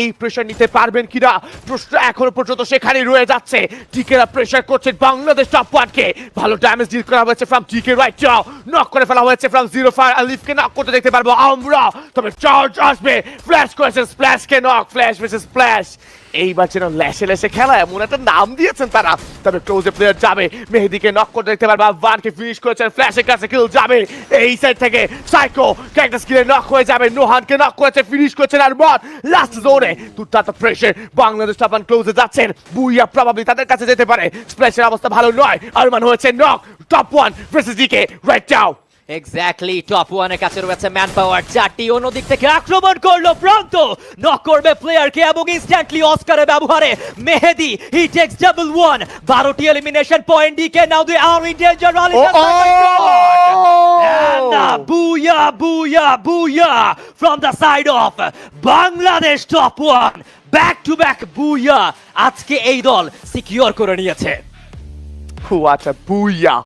এই প্রেসার নিতে পারবেন কিনা প্রশ্ন এখনো পর্যন্ত সেখানেই রয়ে যাচ্ছে। টিকেরা প্রেসার করছেন বাংলাদেশ টপ ওয়ানকে। ভালো ড্যামেজ ডিল করা হয়েছে ফ্রম টিকে রাইট নাও, নক করে ফেলা হয়েছে ফ্রম জিরো ফায়ার। আলিফকে নক করতে দেখতে পারবো আমরা, তবে চার্জ আসবে। ফ্ল্যাশ করেছে স্প্ল্যাশকে নক, ফ্ল্যাশ ভার্সেস স্প্ল্যাশ। এইবার যেন ল্যাশে ল্যাশে খেলা এমন একটা নাম দিয়েছেন তারা। তবে ক্লোজে প্লেয়ার যাবে, মেহেদিকে নক করতে দেখতে পারবা, ভানকে ফিনিশ করেছেন, ফ্ল্যাশের কাছে কিল যাবে এই সাইড থেকে। সাইকো ক্যারেক্টার স্কিলে নক হয়ে যাবে, নোহানকে নক করেছে, ফিনিশ করেছেন আর মন লাস্ট জোনে। দুর্দান্ত প্রেসার, বাংলাদেশ টাপান ক্লোজে যাচ্ছেন, বুইয়া প্রবাবলি তাদের কাছে যেতে পারে। স্প্ল্যাশের অবস্থা ভালো নয়, আরমান হয়েছে knock. Top one versus DK right now. Exactly, top ওয়ানের কাছে রয়েছে ম্যান পাওয়ার চারটি, অন্যদিক থেকে আক্রমণ করলো প্রান্ত, নক করবে প্লেয়ারকে এবং ইনস্ট্যান্টলি অস্কারের ব্যবহারে Mehedi he takes double one. 12টি elimination point DK, now they are in danger. Booyah, booyah, booyah from the side of Bangladesh top one. Back to back booyah আজকে এই দল সিকিউর করে নিয়েছে। What a booyah!